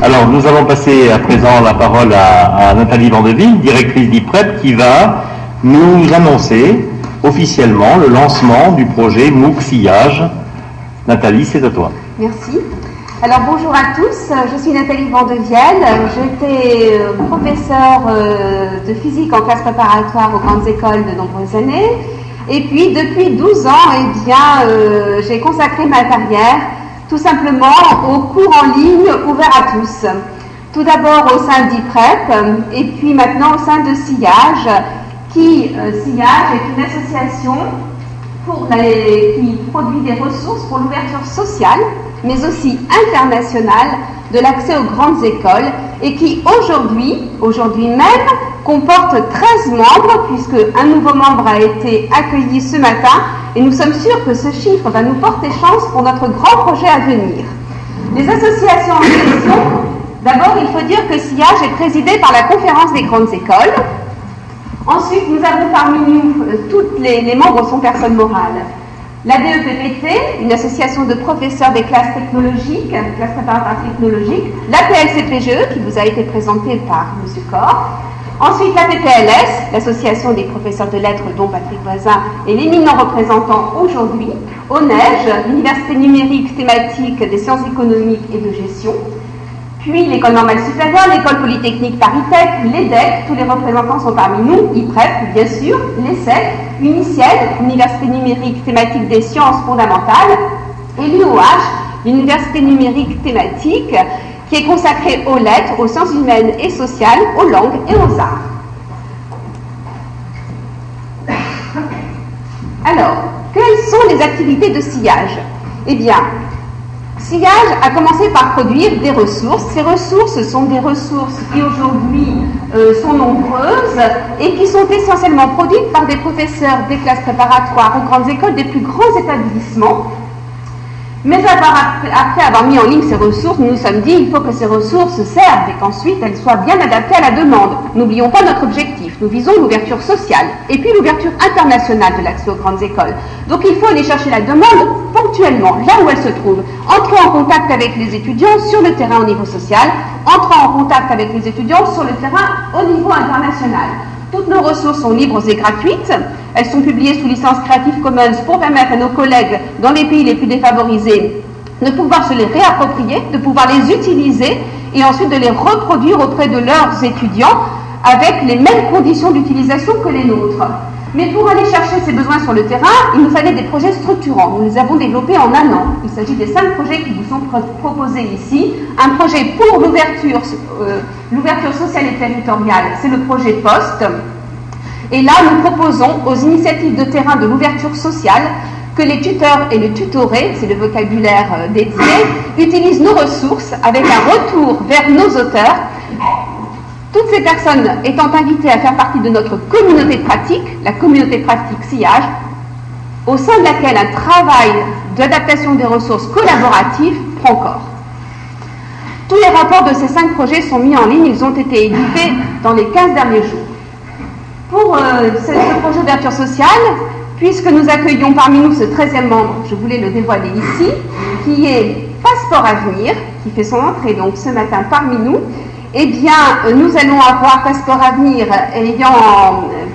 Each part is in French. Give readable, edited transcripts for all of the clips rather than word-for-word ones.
Alors, nous allons passer à présent la parole à Nathalie Vandeville, directrice d'IPREP, qui va nous annoncer officiellement le lancement du projet MOOC Sillage. Nathalie, c'est à toi. Merci. Alors bonjour à tous, je suis Nathalie Vandevielle, j'étais professeure de physique en classe préparatoire aux grandes écoles de nombreuses années. Et puis depuis 12 ans, j'ai consacré ma carrière tout simplement aux cours en ligne ouverts à tous. Tout d'abord au sein d'IPREP et puis maintenant au sein de Sillage, Sillage est une association qui produit des ressources pour l'ouverture sociale, mais aussi internationale, de l'accès aux grandes écoles et qui aujourd'hui même, comporte 13 membres, puisque un nouveau membre a été accueilli ce matin, et nous sommes sûrs que ce chiffre va nous porter chance pour notre grand projet à venir. Les associations en question, d'abord il faut dire que Sillage est présidé par la Conférence des grandes écoles. Ensuite, nous avons parmi nous, toutes les membres sont personnes morales. La DEPPT, une association de professeurs des classes technologiques, classes préparatoires technologiques. La PLCPGE, qui vous a été présentée par M. Corr. Ensuite, la PPLS, l'association des professeurs de lettres, dont Patrick Voisin est l'éminent représentant aujourd'hui. ONEJ, l'université numérique thématique des sciences économiques et de gestion. Puis l'école normale supérieure, l'école polytechnique ParisTech, l'EDEC, tous les représentants sont parmi nous, IPREP bien sûr, l'ESSEC, UNICIED, l'université numérique thématique des sciences fondamentales, et l'UOH, l'université numérique thématique qui est consacrée aux lettres, aux sciences humaines et sociales, aux langues et aux arts. Alors, quelles sont les activités de Sillage? Eh bien, Sillage a commencé par produire des ressources. Ces ressources sont des ressources qui aujourd'hui sont nombreuses et qui sont essentiellement produites par des professeurs des classes préparatoires aux grandes écoles des plus grands établissements. Mais après avoir mis en ligne ces ressources, nous nous sommes dit il faut que ces ressources servent et qu'ensuite elles soient bien adaptées à la demande. N'oublions pas notre objectif, nous visons l'ouverture sociale et puis l'ouverture internationale de l'accès aux grandes écoles. Donc il faut aller chercher la demande ponctuellement, là où elle se trouve, entrer en contact avec les étudiants sur le terrain au niveau social, entrer en contact avec les étudiants sur le terrain au niveau international. Toutes nos ressources sont libres et gratuites. Elles sont publiées sous licence Creative Commons pour permettre à nos collègues dans les pays les plus défavorisés de pouvoir se les réapproprier, de pouvoir les utiliser et ensuite de les reproduire auprès de leurs étudiants avec les mêmes conditions d'utilisation que les nôtres. Mais pour aller chercher ces besoins sur le terrain, il nous fallait des projets structurants. Nous les avons développés en un an. Il s'agit des 5 projets qui vous sont proposés ici. Un projet pour l'ouverture sociale et territoriale, c'est le projet POST. Et là, nous proposons aux initiatives de terrain de l'ouverture sociale que les tuteurs et le tutoré, c'est le vocabulaire dédié, utilisent nos ressources avec un retour vers nos auteurs. Toutes ces personnes étant invitées à faire partie de notre communauté de pratique, la communauté de pratique Sillage, au sein de laquelle un travail d'adaptation des ressources collaboratives prend corps. Tous les rapports de ces 5 projets sont mis en ligne, ils ont été édités dans les 15 derniers jours. Pour ce projet d'ouverture sociale, puisque nous accueillons parmi nous ce 13e membre, je voulais le dévoiler ici, qui est Passeport Avenir, qui fait son entrée donc ce matin parmi nous. Eh bien, nous allons avoir Passeport Avenir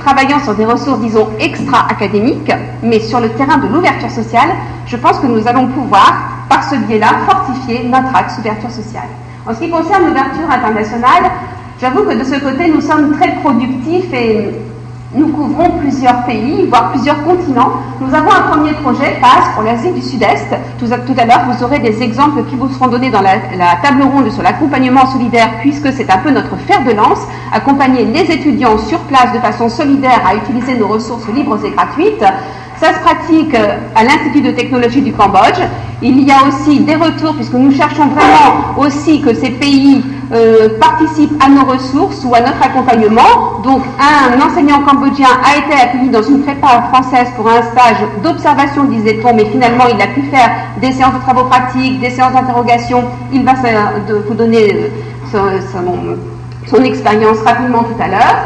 travaillant sur des ressources, disons, extra-académiques, mais sur le terrain de l'ouverture sociale, je pense que nous allons pouvoir, par ce biais-là, fortifier notre axe ouverture sociale. En ce qui concerne l'ouverture internationale, j'avoue que de ce côté, nous sommes très productifs et nous couvrons plusieurs pays, voire plusieurs continents. Nous avons un premier projet, PASS, pour l'Asie du Sud-Est. Tout à l'heure, vous aurez des exemples qui vous seront donnés dans la table ronde sur l'accompagnement solidaire, puisque c'est un peu notre fer de lance, accompagner les étudiants sur place de façon solidaire à utiliser nos ressources libres et gratuites. Ça se pratique à l'Institut de technologie du Cambodge. Il y a aussi des retours, puisque nous cherchons vraiment aussi que ces pays participent à nos ressources ou à notre accompagnement. Donc, un enseignant cambodgien a été accueilli dans une prépa française pour un stage d'observation, disait-on, mais finalement, il a pu faire des séances de travaux pratiques, des séances d'interrogation. Il va vous donner son expérience rapidement tout à l'heure.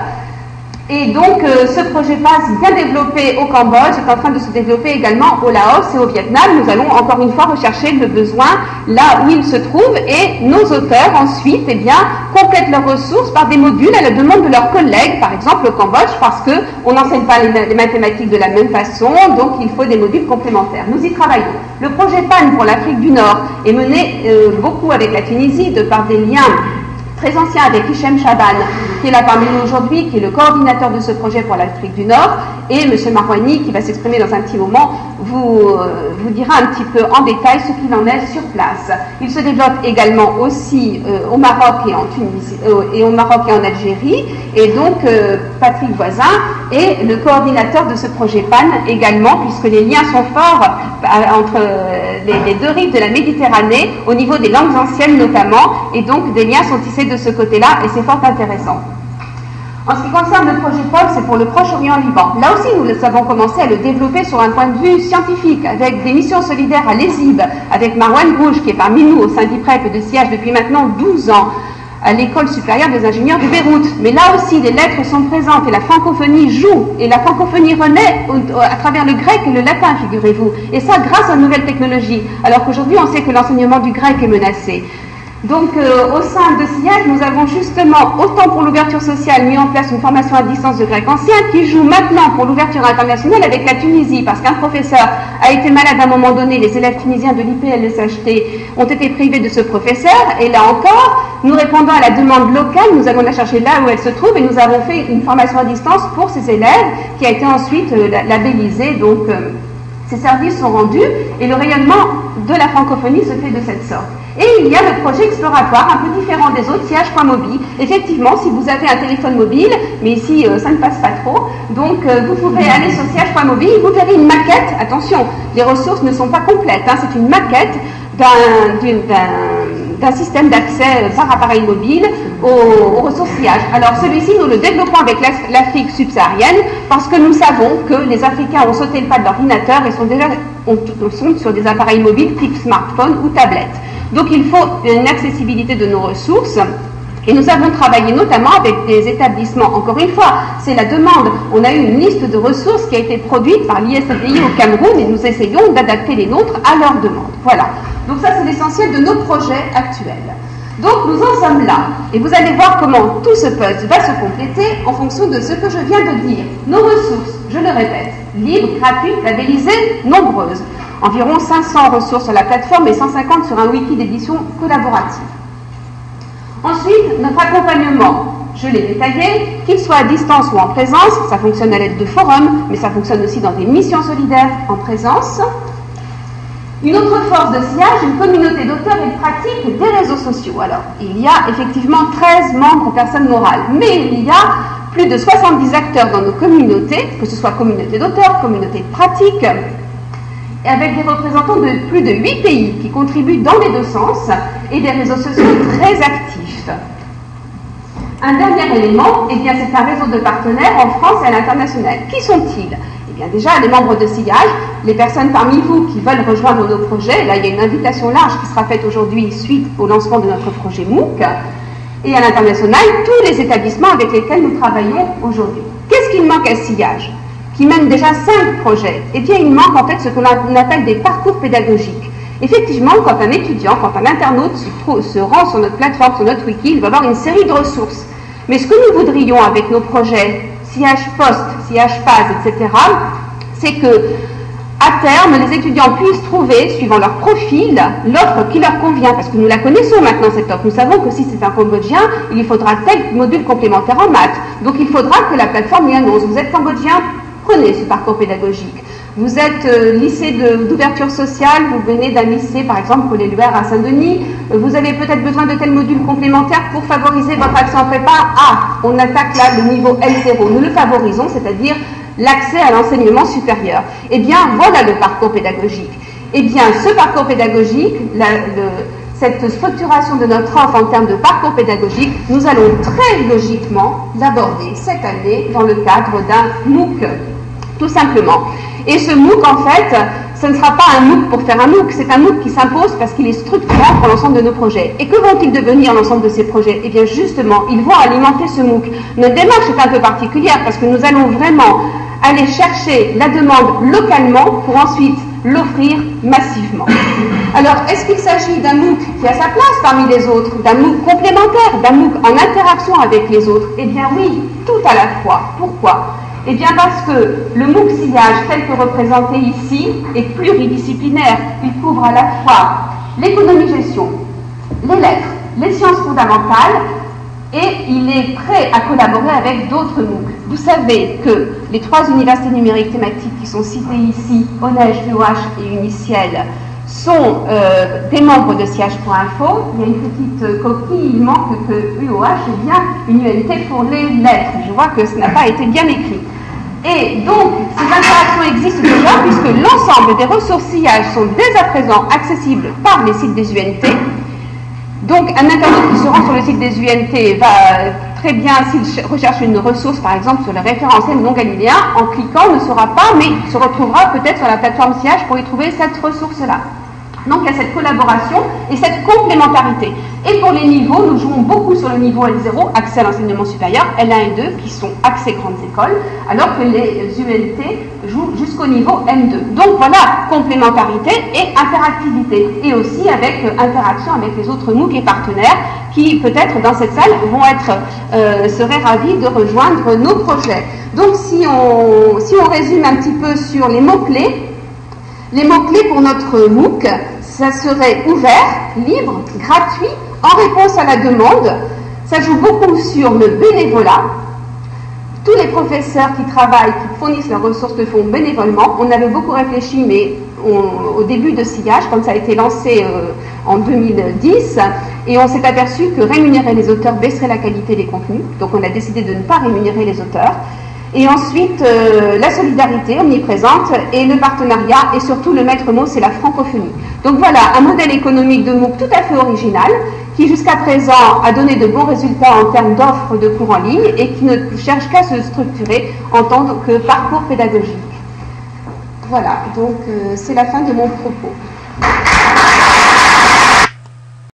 Et donc, ce projet PASS, bien développé au Cambodge, est en train de se développer également au Laos et au Vietnam. Nous allons encore une fois rechercher le besoin là où il se trouve, et nos auteurs ensuite, eh bien, complètent leurs ressources par des modules à la demande de leurs collègues, par exemple au Cambodge, parce qu'on n'enseigne pas les mathématiques de la même façon, donc il faut des modules complémentaires. Nous y travaillons. Le projet PAN pour l'Afrique du Nord est mené beaucoup avec la Tunisie, de par des liens très ancien avec Hichem Chaban, qui est là parmi nous aujourd'hui, qui est le coordinateur de ce projet pour l'Afrique du Nord, et M. Marouani, qui va s'exprimer dans un petit moment, vous dira un petit peu en détail ce qu'il en est sur place. Il se développe également aussi au Maroc et en Tunisie, et au Maroc et en Algérie, et donc Patrick Voisin est le coordinateur de ce projet PAN également, puisque les liens sont forts entre les deux rives de la Méditerranée, au niveau des langues anciennes notamment, et donc des liens sont tissés de ce côté-là, et c'est fort intéressant. En ce qui concerne le projet POL, c'est pour le Proche-Orient-Liban. Là aussi, nous avons commencé à le développer sur un point de vue scientifique, avec des missions solidaires à l'ESIB, avec Marwan Grouch, qui est parmi nous au sein d'IPREP et de SIAGE depuis maintenant 12 ans, à l'École supérieure des ingénieurs de Beyrouth. Mais là aussi, les lettres sont présentes et la francophonie joue, et la francophonie renaît à travers le grec et le latin, figurez-vous. Et ça, grâce aux nouvelles technologies, alors qu'aujourd'hui, on sait que l'enseignement du grec est menacé. Donc, au sein de SIAG, nous avons justement, autant pour l'ouverture sociale, mis en place une formation à distance de grec ancien qui joue maintenant pour l'ouverture internationale avec la Tunisie, parce qu'un professeur a été malade à un moment donné, les élèves tunisiens de l'IPLSHT ont été privés de ce professeur, et là encore, nous répondons à la demande locale, nous allons la chercher là où elle se trouve, et nous avons fait une formation à distance pour ces élèves, qui a été ensuite labellisée, donc ces services sont rendus, et le rayonnement de la francophonie se fait de cette sorte. Et il y a le projet exploratoire, un peu différent des autres, Siage.mobi. Effectivement, si vous avez un téléphone mobile, mais ici ça ne passe pas trop, donc vous pouvez aller sur Siage.mobi, vous verrez une maquette, attention, les ressources ne sont pas complètes, hein, c'est une maquette d'un système d'accès par appareil mobile aux ressources Siage. Alors celui-ci, nous le développons avec l'Afrique subsaharienne, parce que nous savons que les Africains ont sauté le pas de l'ordinateur et sont sur des appareils mobiles type smartphone ou tablette. Donc il faut une accessibilité de nos ressources, et nous avons travaillé notamment avec des établissements. Encore une fois, c'est la demande. On a eu une liste de ressources qui a été produite par l'ISDI au Cameroun, et nous essayons d'adapter les nôtres à leurs demandes. Voilà. Donc ça, c'est l'essentiel de nos projets actuels. Donc nous en sommes là, et vous allez voir comment tout ce puzzle va se compléter en fonction de ce que je viens de dire. Nos ressources, je le répète, libres, gratuites, labellisées, nombreuses. Environ 500 ressources sur la plateforme et 150 sur un wiki d'édition collaborative. Ensuite, notre accompagnement, je l'ai détaillé, qu'il soit à distance ou en présence, ça fonctionne à l'aide de forums, mais ça fonctionne aussi dans des missions solidaires en présence. Une autre force de SIAGE, une communauté d'auteurs et de pratiques des réseaux sociaux. Alors, il y a effectivement 13 membres personnes morales, mais il y a plus de 70 acteurs dans nos communautés, que ce soit communauté d'auteurs, communauté de pratiques, avec des représentants de plus de 8 pays qui contribuent dans les deux sens, et des réseaux sociaux très actifs. Un dernier élément, eh bien, c'est un réseau de partenaires en France et à l'international. Qui sont-ils? Eh bien, déjà, les membres de SIAGE, les personnes parmi vous qui veulent rejoindre nos projets. Là, il y a une invitation large qui sera faite aujourd'hui suite au lancement de notre projet MOOC. Et à l'international, tous les établissements avec lesquels nous travaillons aujourd'hui. Qu'est-ce qu'il manque à SIAGE, qui mène déjà 5 projets? Eh bien, il manque en fait ce qu'on appelle des parcours pédagogiques. Effectivement, quand un étudiant, quand un internaute se rend sur notre plateforme, sur notre wiki, il va avoir une série de ressources. Mais ce que nous voudrions avec nos projets SIAGE Post, SIAGE Phase, etc., c'est que, à terme, les étudiants puissent trouver, suivant leur profil, l'offre qui leur convient, parce que nous la connaissons maintenant, cette offre. Nous savons que si c'est un Cambodgien, il lui faudra tel module complémentaire en maths. Donc il faudra que la plateforme lui annonce: vous êtes Cambodgien, prenez ce parcours pédagogique. Vous êtes lycée d'ouverture sociale, vous venez d'un lycée, par exemple, Collet-Luer à Saint-Denis, vous avez peut-être besoin de tel module complémentaire pour favoriser votre accès en prépa. Ah, on attaque là le niveau L0. Nous le favorisons, c'est-à-dire l'accès à l'enseignement supérieur. Eh bien, voilà le parcours pédagogique. Eh bien, ce parcours pédagogique, cette structuration de notre offre en termes de parcours pédagogique, nous allons très logiquement l'aborder cette année dans le cadre d'un MOOC, tout simplement. Et ce MOOC, en fait, ce ne sera pas un MOOC pour faire un MOOC, c'est un MOOC qui s'impose parce qu'il est structurant pour l'ensemble de nos projets. Et que vont-ils devenir l'ensemble de ces projets? Eh bien justement, ils vont alimenter ce MOOC. Notre démarche est un peu particulière parce que nous allons vraiment aller chercher la demande localement pour ensuite l'offrir massivement. Alors, est-ce qu'il s'agit d'un MOOC qui a sa place parmi les autres, d'un MOOC complémentaire, d'un MOOC en interaction avec les autres? Eh bien oui, tout à la fois. Pourquoi? Eh bien parce que le MOOC sillage tel que représenté ici est pluridisciplinaire. Il couvre à la fois l'économie-gestion, les lettres, les sciences fondamentales, et il est prêt à collaborer avec d'autres MOOC. Vous savez que les 3 universités numériques thématiques qui sont citées ici, ONEJ, UOH et Uniciel, sont des membres de Siage.info. Il y a une petite coquille, il manque que UOH est bien une UNT pour les lettres. Je vois que ce n'a pas été bien écrit. Et donc, ces interactions existent déjà puisque l'ensemble des ressources sillage sont dès à présent accessibles par les sites des UNT. Donc, un internaute qui se rend sur le site des UNT va très bien, s'il recherche une ressource, par exemple sur le référentiel non galiléen, en cliquant, ne saura pas, mais se retrouvera peut-être sur la plateforme sillage pour y trouver cette ressource-là. Donc, il y a cette collaboration et cette complémentarité. Et pour les niveaux, nous jouons beaucoup sur le niveau L0, accès à l'enseignement supérieur, L1 et 2, qui sont accès grandes écoles, alors que les UNT jouent jusqu'au niveau M2. Donc voilà, complémentarité et interactivité. Et aussi avec interaction avec les autres MOOC et partenaires qui, peut-être, dans cette salle, seraient ravis de rejoindre nos projets. Donc si on résume un petit peu sur les mots-clés pour notre MOOC, ça serait ouvert, libre, gratuit, en réponse à la demande. Ça joue beaucoup sur le bénévolat. Tous les professeurs qui travaillent, qui fournissent leurs ressources le font bénévolement. On avait beaucoup réfléchi, mais au début de Sillage, quand ça a été lancé en 2010, et on s'est aperçu que rémunérer les auteurs baisserait la qualité des contenus. Donc on a décidé de ne pas rémunérer les auteurs. Et ensuite, la solidarité omniprésente et le partenariat, et surtout le maître mot, c'est la francophonie. Donc voilà, un modèle économique de MOOC tout à fait original, qui jusqu'à présent a donné de bons résultats en termes d'offres de cours en ligne et qui ne cherche qu'à se structurer en tant que parcours pédagogique. Voilà, donc c'est la fin de mon propos.